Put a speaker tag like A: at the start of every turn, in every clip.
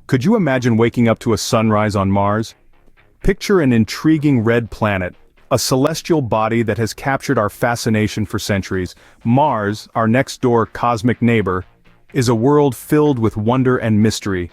A: Could you imagine waking up to a sunrise on Mars? Picture an intriguing red planet, a celestial body that has captured our fascination for centuries. Mars, our next-door cosmic neighbor, is a world filled with wonder and mystery.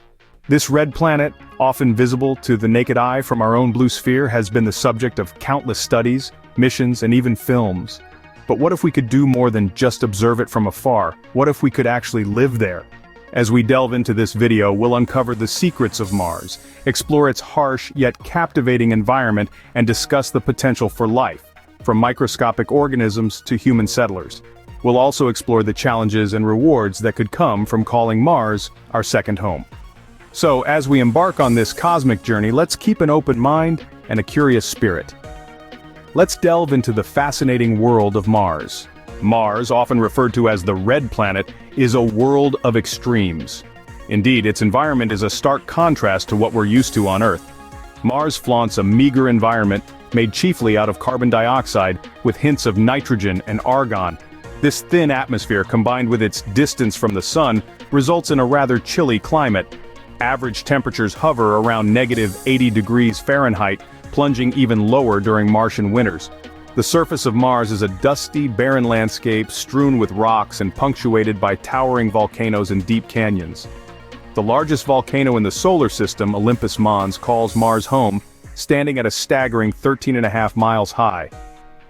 A: This red planet, often visible to the naked eye from our own blue sphere, has been the subject of countless studies, missions, and even films. But what if we could do more than just observe it from afar? What if we could actually live there? As we delve into this video, we'll uncover the secrets of Mars, explore its harsh yet captivating environment, and discuss the potential for life, from microscopic organisms to human settlers. We'll also explore the challenges and rewards that could come from calling Mars our second home. So, as we embark on this cosmic journey, let's keep an open mind and a curious spirit. Let's delve into the fascinating world of Mars. Mars, often referred to as the Red Planet, is a world of extremes. Indeed, its environment is a stark contrast to what we're used to on Earth. Mars flaunts a meager environment made chiefly out of carbon dioxide with hints of nitrogen and argon. This thin atmosphere, combined with its distance from the sun, results in a rather chilly climate. Average temperatures hover around -80 degrees Fahrenheit, plunging even lower during Martian winters. The surface of Mars is a dusty, barren landscape strewn with rocks and punctuated by towering volcanoes and deep canyons. The largest volcano in the solar system, Olympus Mons, calls Mars home, standing at a staggering 13.5 miles high.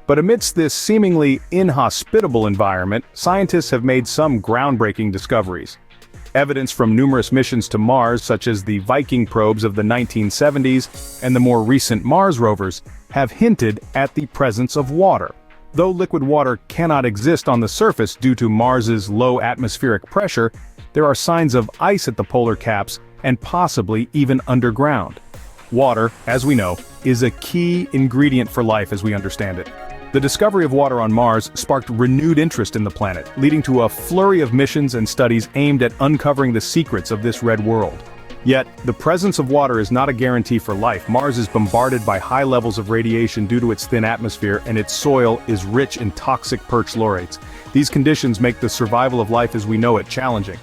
A: But amidst this seemingly inhospitable environment, scientists have made some groundbreaking discoveries. Evidence from numerous missions to Mars, such as the Viking probes of the 1970s and the more recent Mars rovers, have hinted at the presence of water. Though liquid water cannot exist on the surface due to Mars's low atmospheric pressure, there are signs of ice at the polar caps and possibly even underground. Water, as we know, is a key ingredient for life as we understand it. The discovery of water on Mars sparked renewed interest in the planet, leading to a flurry of missions and studies aimed at uncovering the secrets of this red world. Yet, the presence of water is not a guarantee for life. Mars is bombarded by high levels of radiation due to its thin atmosphere, and its soil is rich in toxic perchlorates. These conditions make the survival of life as we know it challenging.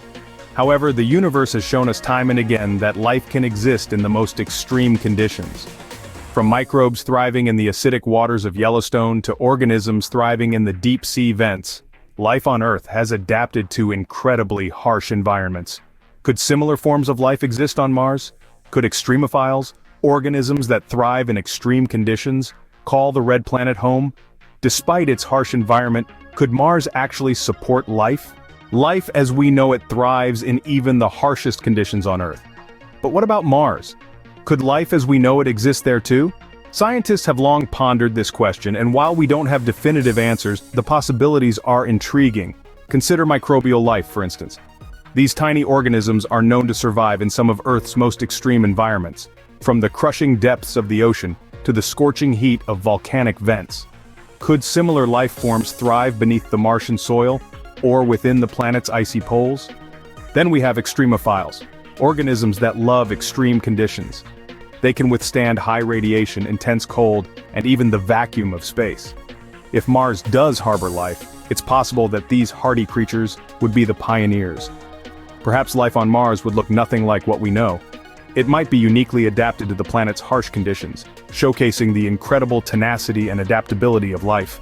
A: However, the universe has shown us time and again that life can exist in the most extreme conditions. From microbes thriving in the acidic waters of Yellowstone to organisms thriving in the deep sea vents, life on Earth has adapted to incredibly harsh environments. Could similar forms of life exist on Mars? Could extremophiles, organisms that thrive in extreme conditions, call the red planet home? Despite its harsh environment, could Mars actually support life? Life as we know it thrives in even the harshest conditions on Earth. But what about Mars? Could life as we know it exist there too? Scientists have long pondered this question, and while we don't have definitive answers, the possibilities are intriguing. Consider microbial life, for instance. These tiny organisms are known to survive in some of Earth's most extreme environments, from the crushing depths of the ocean to the scorching heat of volcanic vents. Could similar life forms thrive beneath the Martian soil, or within the planet's icy poles? Then we have extremophiles, organisms that love extreme conditions. They can withstand high radiation, intense cold, and even the vacuum of space. If Mars does harbor life, it's possible that these hardy creatures would be the pioneers. Perhaps life on Mars would look nothing like what we know. It might be uniquely adapted to the planet's harsh conditions, showcasing the incredible tenacity and adaptability of life.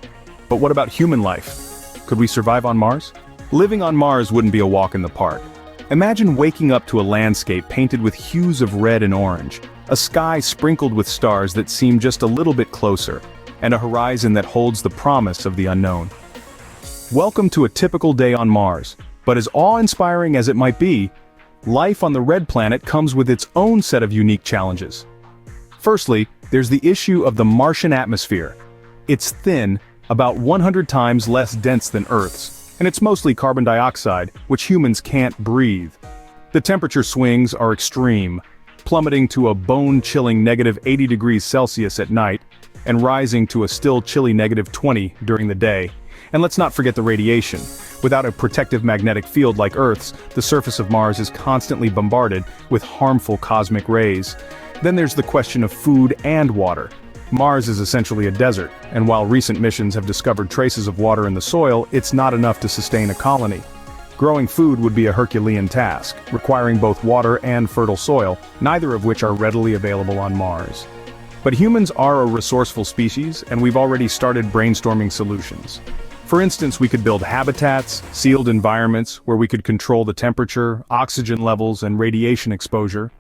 A: But what about human life? Could we survive on Mars? Living on Mars wouldn't be a walk in the park. Imagine waking up to a landscape painted with hues of red and orange, a sky sprinkled with stars that seem just a little bit closer, and a horizon that holds the promise of the unknown. Welcome to a typical day on Mars, but as awe-inspiring as it might be, life on the red planet comes with its own set of unique challenges. Firstly, there's the issue of the Martian atmosphere. It's thin, about 100 times less dense than Earth's, and it's mostly carbon dioxide, which humans can't breathe. The temperature swings are extreme, plummeting to a bone-chilling -80 degrees Celsius at night, and rising to a still chilly -20 during the day. And let's not forget the radiation. Without a protective magnetic field like Earth's, the surface of Mars is constantly bombarded with harmful cosmic rays. Then there's the question of food and water. Mars is essentially a desert, and while recent missions have discovered traces of water in the soil, it's not enough to sustain a colony. Growing food would be a Herculean task, requiring both water and fertile soil, neither of which are readily available on Mars. But humans are a resourceful species, and we've already started brainstorming solutions. For instance, we could build habitats, sealed environments where we could control the temperature, oxygen levels, and radiation exposure.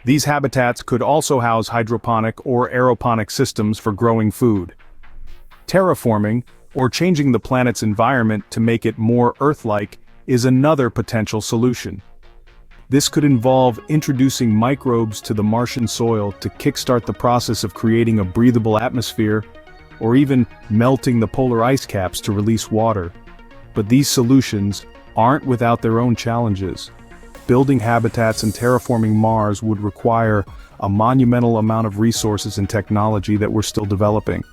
A: These habitats could also house hydroponic or aeroponic systems for growing food. Terraforming, or changing the planet's environment to make it more Earth-like, is another potential solution. This could involve introducing microbes to the Martian soil to kickstart the process of creating a breathable atmosphere, or even melting the polar ice caps to release water. But these solutions aren't without their own challenges. Building habitats and terraforming Mars would require a monumental amount of resources and technology that we're still developing.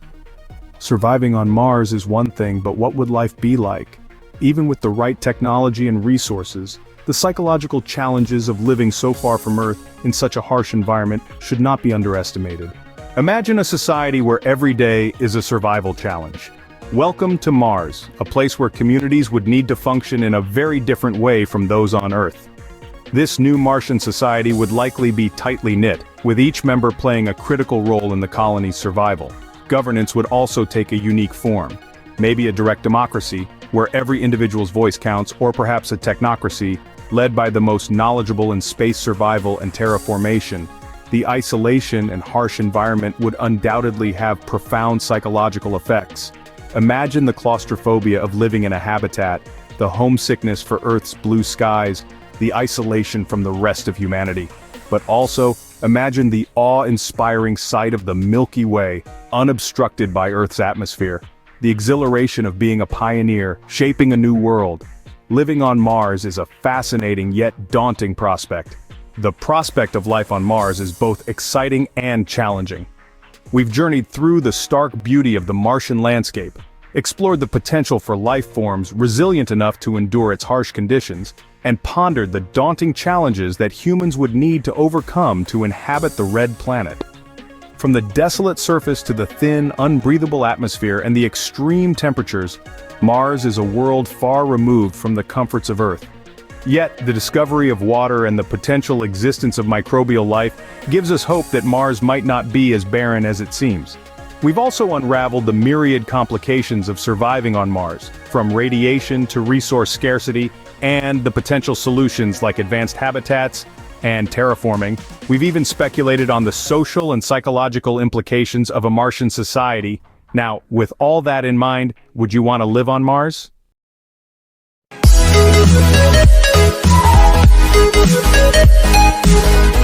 A: Surviving on Mars is one thing, but what would life be like? Even with the right technology and resources, the psychological challenges of living so far from Earth in such a harsh environment should not be underestimated. Imagine a society where every day is a survival challenge. Welcome to Mars, a place where communities would need to function in a very different way from those on Earth. This new Martian society would likely be tightly knit, with each member playing a critical role in the colony's survival. Governance would also take a unique form. Maybe a direct democracy, where every individual's voice counts, or perhaps a technocracy, led by the most knowledgeable in space survival and terraformation. The isolation and harsh environment would undoubtedly have profound psychological effects. Imagine the claustrophobia of living in a habitat, the homesickness for Earth's blue skies, the isolation from the rest of humanity. But also, imagine the awe-inspiring sight of the Milky Way, unobstructed by Earth's atmosphere. The exhilaration of being a pioneer, shaping a new world. Living on Mars is a fascinating yet daunting prospect. The prospect of life on Mars is both exciting and challenging. We've journeyed through the stark beauty of the Martian landscape, explored the potential for life forms resilient enough to endure its harsh conditions, and pondered the daunting challenges that humans would need to overcome to inhabit the red planet. From the desolate surface to the thin, unbreathable atmosphere and the extreme temperatures, Mars is a world far removed from the comforts of Earth. Yet, the discovery of water and the potential existence of microbial life gives us hope that Mars might not be as barren as it seems. We've also unraveled the myriad complications of surviving on Mars, from radiation to resource scarcity, and the potential solutions like advanced habitats and terraforming. We've even speculated on the social and psychological implications of a Martian society. Now, with all that in mind, would you want to live on Mars?
B: We'll be right back.